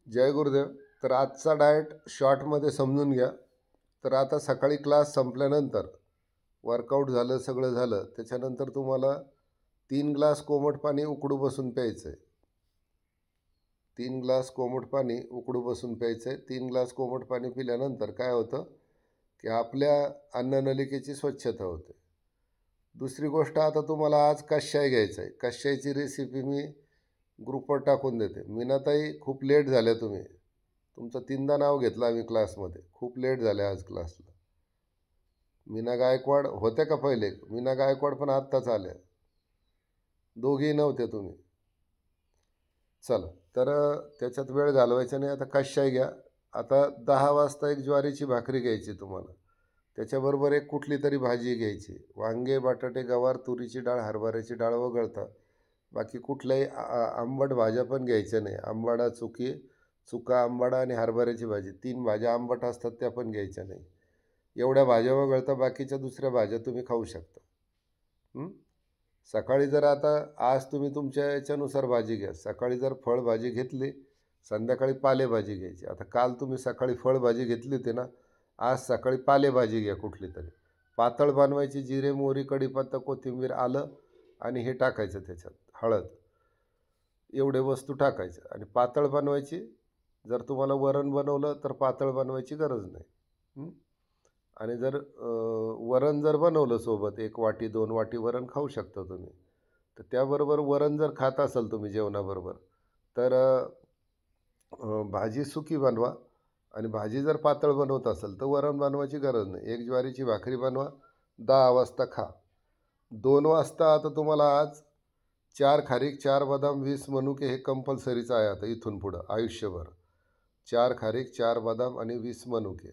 जय गुरुदेव. तर आजचा डाएट शॉर्टमध्ये समजून घ्या. तर आता सकाळी क्लास संपल्यानंतर वर्कआउट झालं, सगळं झालं, त्याच्यानंतर तुम्हाला 3 ग्लास कोमट पाणी उकडू बसून प्यायचं आहे. 3 ग्लास कोमट पाणी उकडू बसून प्यायचं आहे. 3 ग्लास कोमट पाणी पिल्यानंतर काय होतं की आपल्या अन्ननलिकेची स्वच्छता होते. दुसरी गोष्ट, आता तुम्हाला आज कशाय घ्यायचं आहे. कशायची रेसिपी मी ग्रुपवर टाकून देते. मीनाताई, खूप लेट झाल्या तुम्ही. तुमचं 3दा नाव घेतलं आम्ही क्लासमध्ये. खूप लेट झाले आज क्लासला. मीना गायकवाड होत्या का पहिले? मीना गायकवाड पण आत्ताच आल्या. दोघेही नव्हते तुम्ही. चला, तर त्याच्यात वेळ घालवायचा नाही. आता कशाय घ्या. आता 10 वाजता एक ज्वारीची भाकरी घ्यायची तुम्हाला. त्याच्याबरोबर एक कुठली तरी भाजी घ्यायची. वांगे, बटाटे, गवार, तुरीची डाळ, हरभऱ्याची डाळ वगळता बाकी कुठल्याही आंबट भाज्या पण घ्यायच्या नाही. आंबाडा, चुका आंबाडा आणि हरभऱ्याची भाजी, 3 भाज्या आंबट असतात त्या पण घ्यायच्या नाही. एवढ्या भाज्या वगळता बाकीच्या दुसऱ्या भाज्या तुम्ही खाऊ शकता. सकाळी जर आता आज तुम्ही तुमच्या याच्यानुसार भाजी घ्या. सकाळी जर फळभाजी घेतली, संध्याकाळी पालेभाजी घ्यायची. आता काल तुम्ही सकाळी फळभाजी घेतली होती ना, आज सकाळी पालेभाजी घ्या कुठली तरी. पातळ बनवायची. जिरे, मोहरी, कढीपत्ता, कोथिंबीर, आलं आणि हे टाकायचं त्याच्यात, हळद, एवढे वस्तू टाकायचं आणि पातळ बनवायची. जर तुम्हाला वरण बनवलं तर पातळ बनवायची गरज नाही. आणि जर वरण जर बनवलं सोबत 1 वाटी 2 वाटी वरण खाऊ शकता तुम्ही. तर त्याबरोबर वरण जर खात असाल तुम्ही जेवणाबरोबर, तर भाजी सुकी बनवा. आणि भाजी जर पातळ बनवत असेल तर वरण बनवायची गरज नाही. एक ज्वारीची भाकरी बनवा, 10 वाजता खा. 2 वाजता आता तुम्हाला आज 4 खारीक, 4 बदाम, 20 मनुके हे कंपल्सरीचं आहे आता इथून पुढं आयुष्यभर. 4 खारीक, 4 बदाम आणि 20 मनुके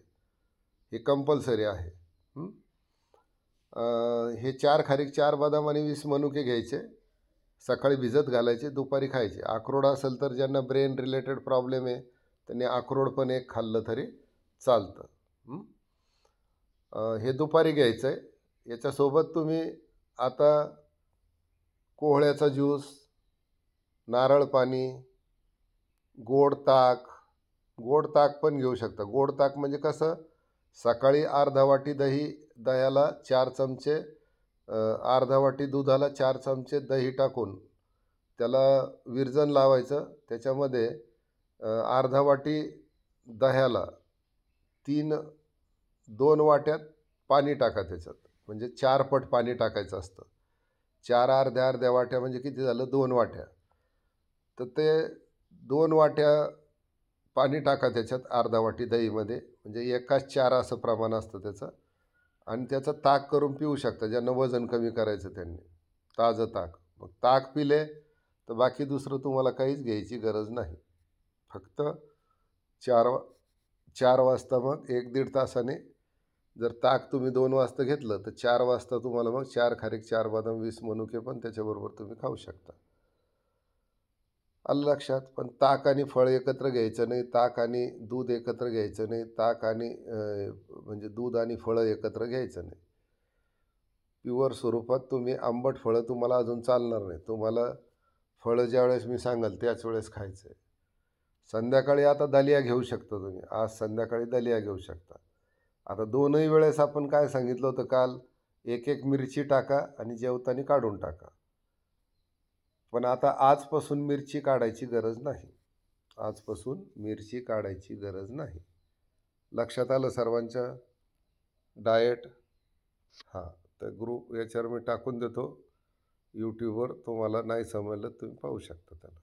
हे कंपल्सरी आहे. हे 4 खारीक, 4 बदाम आणि 20 मनुके घ्यायचे. सकाळी भिजत घालायचे, दुपारी खायचे. अक्रोड असेल तर ज्यांना ब्रेन रिलेटेड प्रॉब्लेम आहे त्यांनी अक्रोड पण एक खाल्लं तरी चालतं. हे दुपारी घ्यायचं आहे. याच्यासोबत तुम्ही आता कोहळ्याचा ज्यूस, नारळ पाणी, गोड ताक पण घेऊ शकता. गोड ताक म्हणजे कसं, सकाळी अर्धा वाटी दह्याला 4 चमचे, अर्धा वाटी दुधाला 4 चमचे दही टाकून त्याला विरजण लावायचं. त्याच्यामध्ये अर्धा वाटी दह्याला 2 वाट्यात पाणी टाका त्याच्यात. म्हणजे 4 पट पाणी टाकायचं असतं. 4 अर्ध्या वाट्या म्हणजे किती झालं, 2 वाट्या. तर ते 2 वाट्या पाणी टाका त्याच्यात अर्धा वाटी दहीमध्ये. म्हणजे 1:4 असं प्रमाण असतं त्याचं. आणि त्याचं ताक करून पिऊ शकता ज्यांना वजन कमी करायचं त्यांनी. ताजं ताक. मग ताक पिले तर बाकी दुसरं तुम्हाला काहीच घ्यायची गरज नाही. फक्त 4 वाजता मग 1-1.5 तासाने जर ताक तुम्ही 2 वाजता घेतलं तर 4 वाजता तुम्हाला मग 4 खारीक, 4 बदाम, 20 मनुके पण त्याच्याबरोबर तुम्ही खाऊ शकता. आलं लक्षात? पण ताक आणि फळ एकत्र घ्यायचं नाही. ताक आणि दूध एकत्र घ्यायचं नाही. ताक आणि म्हणजे दूध आणि फळं एकत्र घ्यायचं नाही. प्युअर स्वरूपात तुम्ही आंबट फळं तुम्हाला अजून चालणार नाही. तुम्हाला फळं ज्यावेळेस मी सांगाल त्याच वेळेस खायचं आहे. संध्याकाळी आता दलिया घेऊ शकता तुम्ही. आज संध्याकाळी दलिया घेऊ शकता. आता दोनही वेळेस आपण काय सांगितलं होतं काल, 1-1 मिरची टाका आणि जेवताना काढून टाका. पण आता आजपासून मिरची काढायची गरज नाही. आजपासून मिरची काढायची गरज नाही. लक्षात आलं सर्वांच्या? डाएट हां, तर ग्रुप याच्यावर मी टाकून देतो यूट्यूबवर. तुम्हाला नाही समजलं तुम्ही पाहू शकता त्याला.